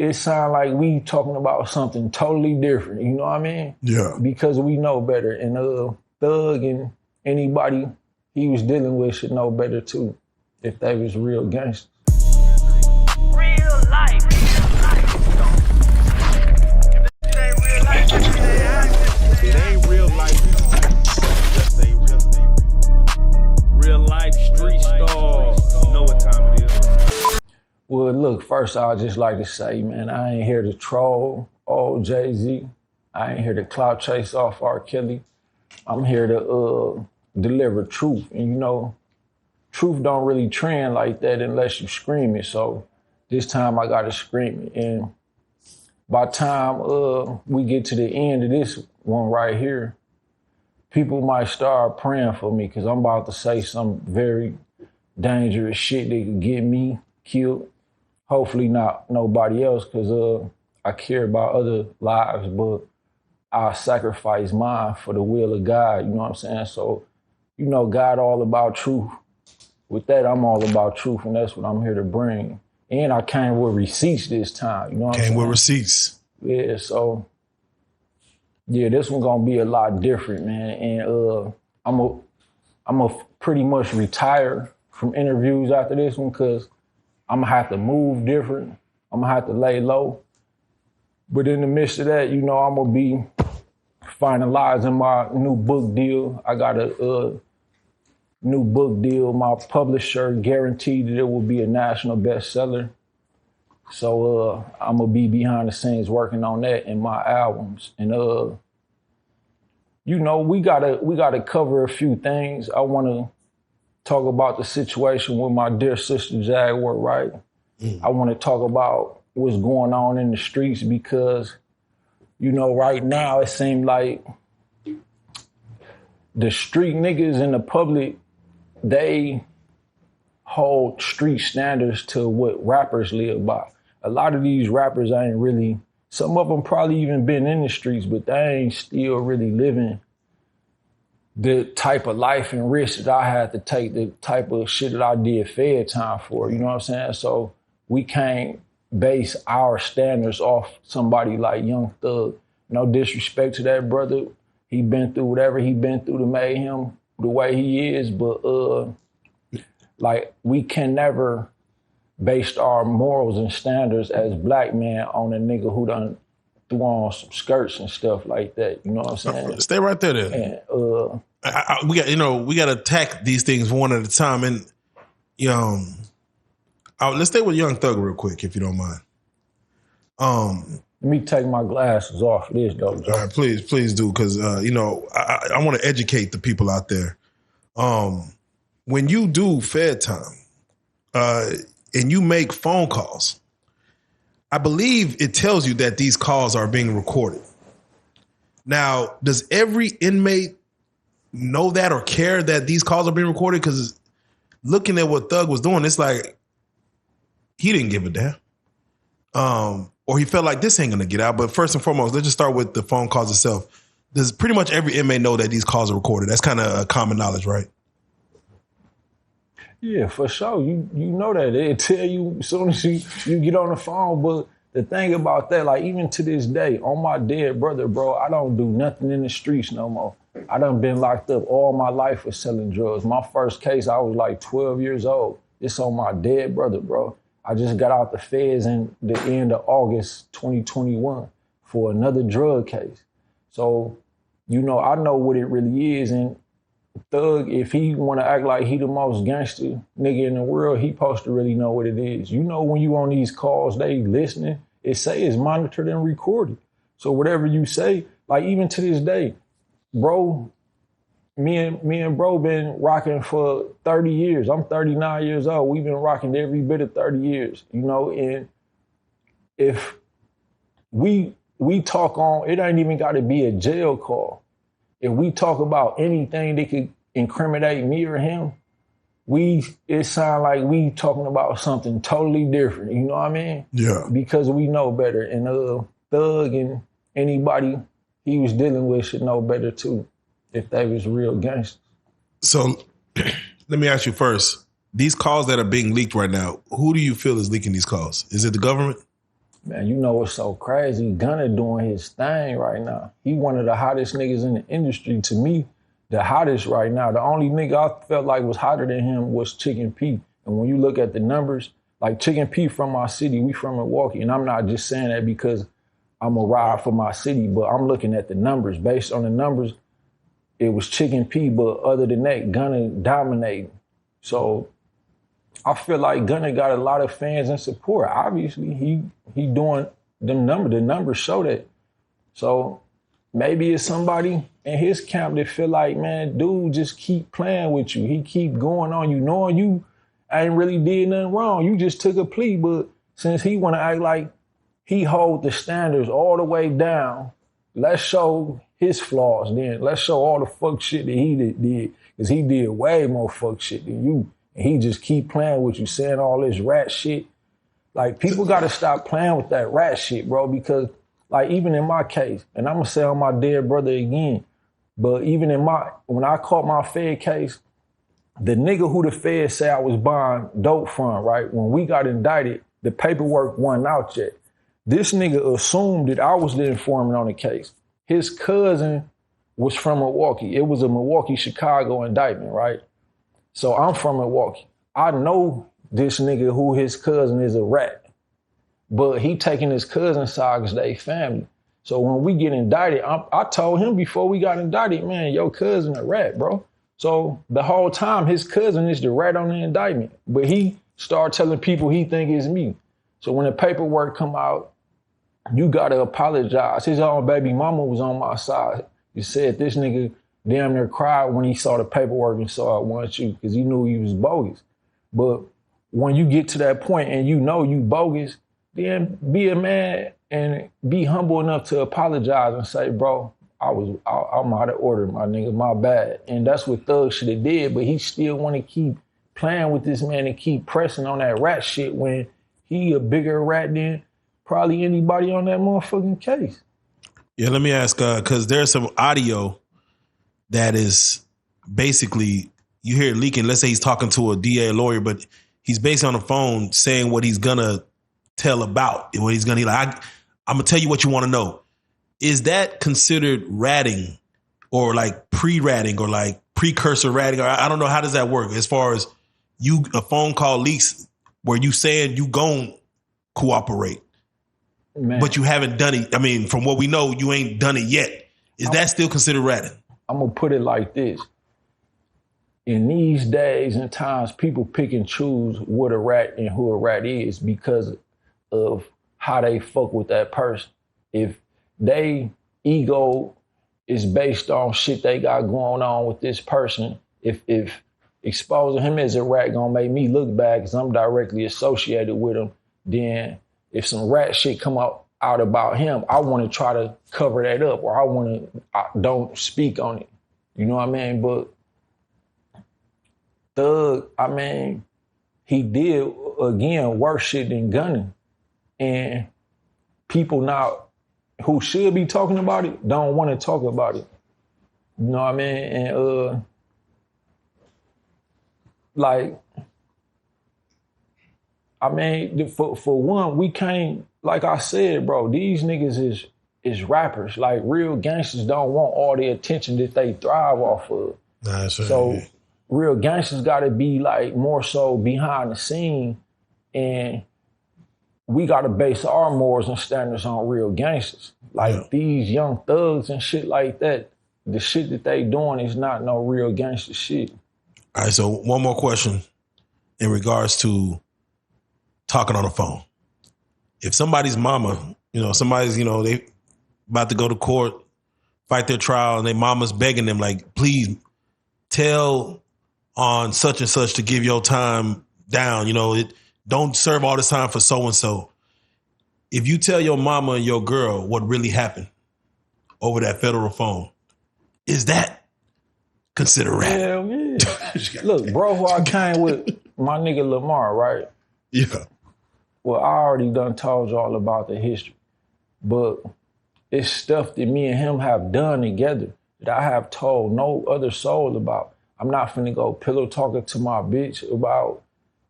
it sound like we talking about something totally different. You know what I mean? Yeah. Because we know better. And Thug and anybody he was dealing with should know better too, if they was real gangsters. Real life. It ain't real life. Just ain't real life. Street Starz. Know what time it is. Well, look, first I'd just like to say, man, I ain't here to troll old Jay-Z. I ain't here to clout chase off R.Kelly. I'm here to deliver truth. And you know, truth don't really trend like that unless you scream it. So this time I gotta scream it. And by the time we get to the end of this one right here, people might start praying for me because I'm about to say some very dangerous shit that could get me killed. Hopefully not nobody else because I care about other lives, but I sacrifice mine for the will of God, you know what I'm saying? So, you know, God all about truth. With that, I'm all about truth, and that's what I'm here to bring. And I came with receipts this time, you know what I'm saying? Came with receipts. Yeah, so, yeah, this one gonna be a lot different, man. And I'm a pretty much retire from interviews after this one because I'm gonna have to move different. I'm gonna have to lay low. But in the midst of that, you know, I'm gonna be finalizing my new book deal. I got a new book deal. My publisher guaranteed that it will be a national bestseller. So I'm gonna be behind the scenes working on that in my albums. And you know, we gotta cover a few things. I wanna talk about the situation with my dear sister Jaguar, right? I wanna talk about what's going on in the streets because, you know, right now it seems like the street niggas in the public, they hold street standards to what rappers live by. A lot of these rappers ain't really, some of them probably even been in the streets, but they ain't still really living the type of life and risk that I had to take, the type of shit that I did fed time for, you know what I'm saying? So we can't base our standards off somebody like Young Thug. No disrespect to that brother. He been through whatever he been through to make him the way he is, but like we can never base our morals and standards as black men on a nigga who done threw on some skirts and stuff like that. You know what I'm saying? Stay right there then. And, we got to attack these things one at a time. And let's stay with Young Thug real quick, if you don't mind. Let me take my glasses off for this, though, Joe. All right, please do, because, I want to educate the people out there. When you do Fed time and you make phone calls, I believe it tells you that these calls are being recorded. Now, does every inmate know that or care that these calls are being recorded? Because looking at what Thug was doing, it's like he didn't give a damn. Or he felt like this ain't going to get out. But first and foremost, let's just start with the phone calls itself. Does pretty much every inmate know that these calls are recorded? That's kind of common knowledge, right? Yeah, for sure. You know that. It'll tell you as soon as you get on the phone. But the thing about that, like even to this day, on my dead brother, bro, I don't do nothing in the streets no more. I done been locked up all my life for selling drugs. My first case, I was like 12 years old. It's on my dead brother, bro. I just got out the feds in the end of August 2021 for another drug case. So, you know, I know what it really is. And Thug, if he want to act like he the most gangster nigga in the world, he supposed to really know what it is. You know, when you on these calls, they listening, it say it's monitored and recorded. So whatever you say, like even to this day, bro, me and bro been rocking for 30 years. I'm 39 years old. We've been rocking every bit of 30 years, you know, and if we talk on, it ain't even got to be a jail call. If we talk about anything that could incriminate me or him, it sound like we talking about something totally different. You know what I mean? Yeah. Because we know better. And Thug and anybody he was dealing with should know better too, if they was real gangsters. So let me ask you first, these calls that are being leaked right now, who do you feel is leaking these calls? Is it the government? Man, you know what's so crazy? Gunna doing his thing right now. He one of the hottest niggas in the industry. To me, the hottest right now. The only nigga I felt like was hotter than him was Chicken P. And when you look at the numbers, like Chicken P from my city, we from Milwaukee. And I'm not just saying that because I'm a ride for my city, but I'm looking at the numbers. Based on the numbers, it was Chicken P, but other than that, Gunna dominating. So I feel like Gunna got a lot of fans and support. Obviously, he doing them numbers. The numbers show that. So maybe it's somebody in his camp that feel like, man, dude, just keep playing with you. He keep going on you, knowing you ain't really did nothing wrong. You just took a plea, but since he want to act like he hold the standards all the way down, let's show his flaws then. Let's show all the fuck shit that he did, because he did way more fuck shit than you. And he just keep playing with you, saying all this rat shit. Like, people got to stop playing with that rat shit, bro, because, like, even in my case, and I'm going to say on my dead brother again, but even when I caught my Fed case, the nigga who the Fed say I was buying dope from, right, when we got indicted, the paperwork wasn't out yet. This nigga assumed that I was the informant on the case. His cousin was from Milwaukee. It was a Milwaukee-Chicago indictment, right? So I'm from Milwaukee. I know this nigga who his cousin is a rat, but he taking his cousin's side because they family. So when we get indicted, I told him before we got indicted, man, your cousin a rat, bro. So the whole time his cousin is the rat on the indictment, but he started telling people he think it's me. So when the paperwork come out, you gotta apologize. His own baby mama was on my side. He said this nigga damn near cried when he saw the paperwork and saw it wasn't you, because he knew he was bogus. But when you get to that point and you know you bogus, then be a man and be humble enough to apologize and say, bro, I'm out of order, my nigga, my bad. And that's what Thug should have did, but he still want to keep playing with this man and keep pressing on that rat shit when he a bigger rat than probably anybody on that motherfucking case. Yeah, let me ask, because there's some audio that is basically, you hear it leaking. Let's say he's talking to a DA lawyer, but he's basically on the phone saying what he's gonna tell about, what he's gonna, I'm gonna tell you what you want to know. Is that considered ratting or like pre-ratting or like precursor ratting? Or I don't know, how does that work as far as a phone call leaks where you saying you gon' cooperate, man, but you haven't done it. I mean, from what we know, you ain't done it yet. Is that still considered ratting? I'm going to put it like this. In these days and times, people pick and choose what a rat and who a rat is because of how they fuck with that person. If they ego is based on shit they got going on with this person, if exposing him as a rat gonna make me look bad because I'm directly associated with him, then if some rat shit come out about him, I want to try to cover that up, or I don't speak on it. You know what I mean? But Thug, I mean, he did, again, worse shit than Gunna. And people now who should be talking about it don't want to talk about it. You know what I mean? And like, I mean, for one, we can't, like I said, bro, these niggas is rappers. Like, real gangsters don't want all the attention that they thrive off of. That's right. So real gangsters got to be like more so behind the scene, and we got to base our morals and standards on real gangsters. Like these young thugs and shit like that, the shit that they doing is not no real gangster shit. All right, so one more question in regards to talking on the phone. If somebody's mama, somebody's, they about to go to court, fight their trial, and their mama's begging them, like, please tell on such and such to give your time down. Don't serve all this time for so-and-so. If you tell your mama and your girl what really happened over that federal phone, is that considered rap? Hell yeah. Look, bro, who I came with, my nigga Lamar, right? Yeah. Well, I already done told y'all about the history, but it's stuff that me and him have done together that I have told no other soul about. I'm not finna go pillow talking to my bitch about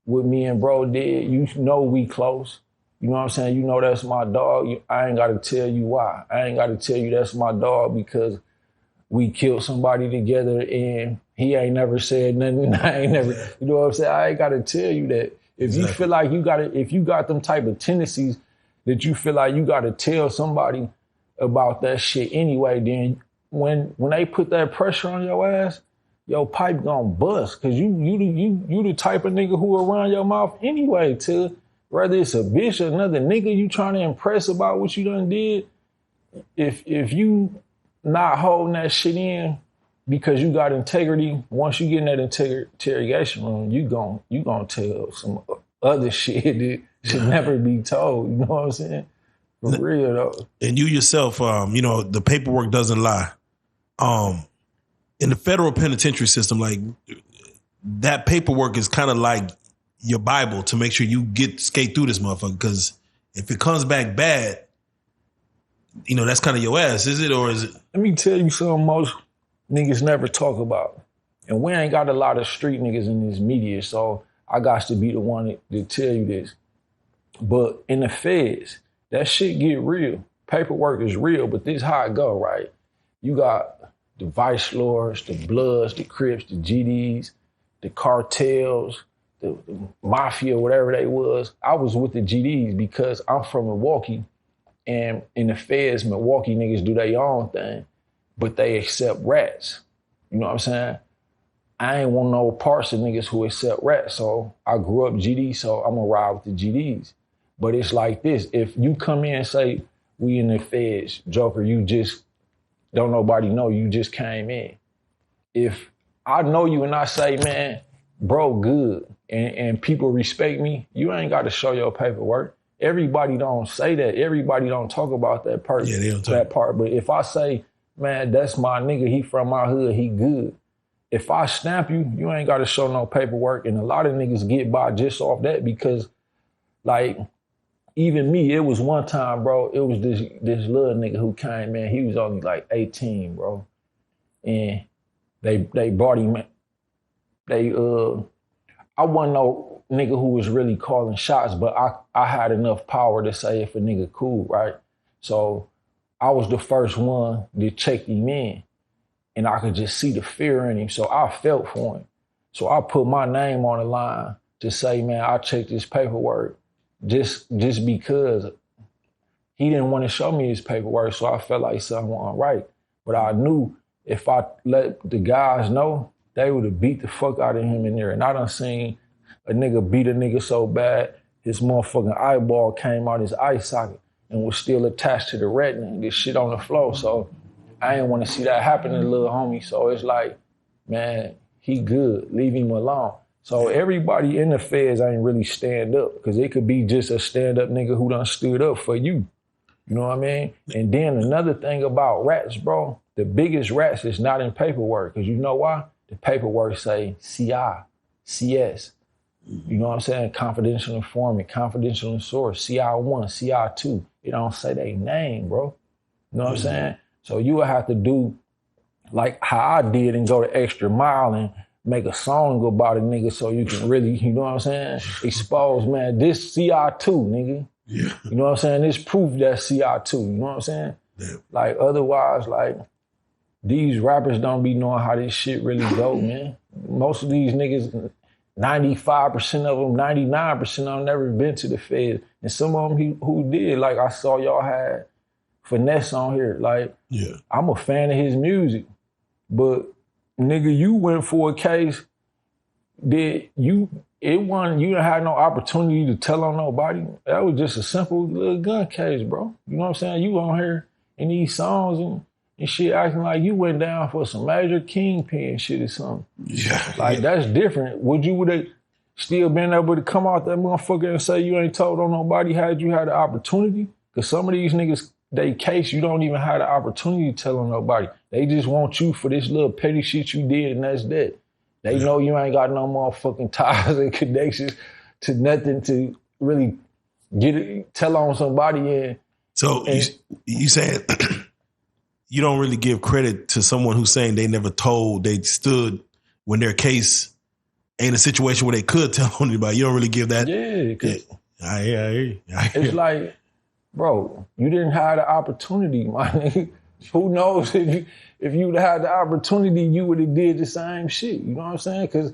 what me and bro did. You know we close. You know what I'm saying? You know that's my dog. I ain't got to tell you why. I ain't got to tell you that's my dog because we killed somebody together and he ain't never said nothing. I ain't never, you know what I'm saying? I ain't got to tell you that. If you feel like if you got them type of tendencies that you feel like you got to tell somebody about that shit anyway, then when they put that pressure on your ass, your pipe gonna bust. Cause you the type of nigga who will run your mouth anyway to whether it's a bitch or another nigga you trying to impress about what you done did. If you not holding that shit in because you got integrity, once you get in that interrogation room, you gonna tell some other shit that should never be told. You know what I'm saying? For real though. And you yourself, you know, the paperwork doesn't lie. In the federal penitentiary system, like that paperwork is kind of like your Bible to make sure you skate through this motherfucker. Because if it comes back bad, you know, that's kind of your ass, is it? Or is it? Let me tell you something most niggas never talk about. And we ain't got a lot of street niggas in this media, so I got to be the one to tell you this. But in the feds, that shit get real. Paperwork is real, but this how it go, right? You got the Vice Lords, the Bloods, the Crips, the GDs, the cartels, the mafia, whatever they was. I was with the GDs because I'm from Milwaukee, and in the feds, Milwaukee niggas do their own thing, but they accept rats. You know what I'm saying? I ain't want no parts of niggas who accept rats, so I grew up GD, so I'm gonna ride with the GDs. But it's like this, if you come in and say, we in the feds, Joker, you just don't nobody know, you just came in. If I know you and I say, man, bro, good, and people respect me, you ain't got to show your paperwork. Everybody don't say that. Everybody don't talk about that part. Yeah, they don't talk. That part. But if I say, man, that's my nigga, he from my hood, he good. If I stamp you, you ain't got to show no paperwork. And a lot of niggas get by just off that because, like, even me, it was one time, bro, it was this little nigga who came, man, he was only like 18, bro. And they brought him, I wasn't no nigga who was really calling shots, but I had enough power to say if a nigga cool, right? So I was the first one to check him in, and I could just see the fear in him, so I felt for him. So I put my name on the line to say, man, I checked his paperwork just because he didn't want to show me his paperwork, so I felt like something wasn't right. But I knew if I let the guys know, they would have beat the fuck out of him in there. And I done seen a nigga beat a nigga so bad, his motherfucking eyeball came out his eye socket and was still attached to the retina and get shit on the floor. So I ain't want to see that happen to the little homie. So it's like, man, he good, leave him alone. So everybody in the feds ain't really stand up because it could be just a stand-up nigga who done stood up for you. You know what I mean? And then another thing about rats, bro, the biggest rats is not in paperwork because you know why? The paperwork say CI, CS. You know what I'm saying? Confidential informant, confidential source, CI1, CI2. It don't say their name, bro. You know what I'm saying? So you would have to do like how I did and go the extra mile and make a song about a nigga so you can really, you know what I'm saying? Expose, man, this CI2, nigga. Yeah. You know what I'm saying? This proof that CI2, you know what I'm saying? Yeah. Like otherwise, like these rappers don't be knowing how this shit really go, man. Most of these niggas, 95% of them, 99% of them never been to the feds. And some of them who did, like I saw y'all had Finesse on here. Like, yeah, I'm a fan of his music, but nigga, you went for a case that you didn't have no opportunity to tell on nobody. That was just a simple little gun case, bro. You know what I'm saying? You on here in these songs and shit acting like you went down for some major kingpin shit or something. Yeah. Like, that's different. Would have still been able to come out that motherfucker and say you ain't told on nobody had you had the opportunity? Because some of these niggas, they case, you don't even have the opportunity to tell on nobody. They just want you for this little petty shit you did, and that's that. They know you ain't got no motherfucking ties and connections to nothing to really tell on somebody. And so you saying you don't really give credit to someone who's saying they never told, they stood when their case ain't a situation where they could tell on anybody. You don't really give that. Yeah, It's like, bro, you didn't have the opportunity, my nigga. Who knows if you'd had the opportunity, you would have did the same shit. You know what I'm saying? Because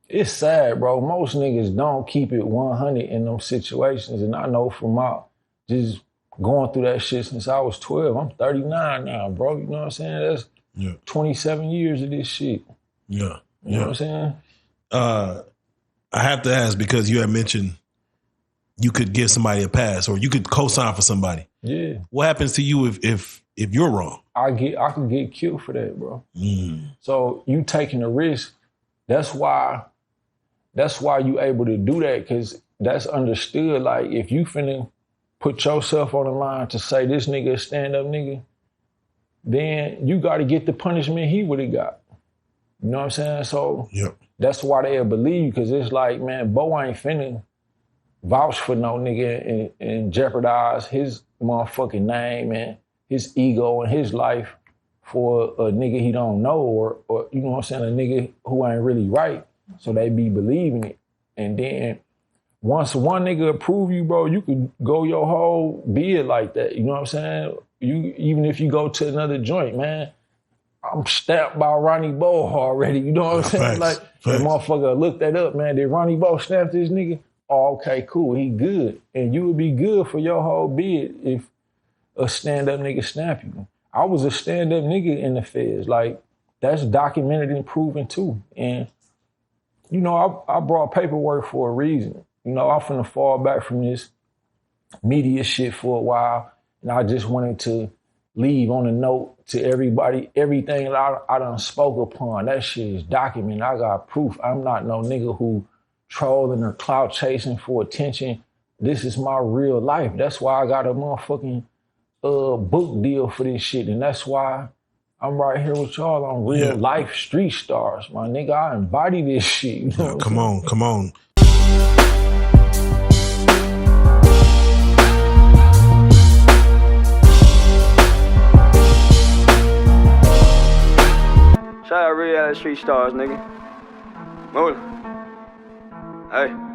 it's sad, bro. Most niggas don't keep it 100 in them situations. And I know from my just going through that shit since I was 12. I'm 39 now, bro. You know what I'm saying? That's 27 years of this shit. Yeah. You know what I'm saying? I have to ask because you had mentioned you could give somebody a pass or you could co-sign for somebody. Yeah. What happens to you if you're wrong? I could get killed for that, bro. So you taking a risk. That's why you able to do that, because that's understood. Like, if you finna put yourself on the line to say this nigga a stand-up nigga, then you got to get the punishment he would have got. You know what I'm saying? So that's why they'll believe you, because it's like, man, Bo ain't finna vouch for no nigga and jeopardize his motherfucking name and his ego and his life for a nigga he don't know or you know what I'm saying, a nigga who ain't really right. So they be believing it. And then once one nigga approve you, bro, you could go your whole beard like that. You know what I'm saying? Even if you go to another joint, man, I'm stamped by Ronnie Bo already. You know what I'm saying? Like, that motherfucker looked that up, man. Did Ronnie Bo stamp this nigga? Oh, okay, cool. He good. And you would be good for your whole bid if a stand-up nigga stamp you. I was a stand-up nigga in the feds. Like, that's documented and proven too. And, you know, I brought paperwork for a reason. You know, I'm finna fall back from this media shit for a while. And I just wanted to leave on a note to everybody, everything that I done spoke upon. That shit is documented. I got proof. I'm not no nigga who trolling or clout chasing for attention. This is my real life. That's why I got a motherfucking book deal for this shit. And that's why I'm right here with y'all on Real Life Street Starz. My nigga, I embody this shit. You know come on. Shout out Reallyfe Street Starz, nigga. Move it. Hey.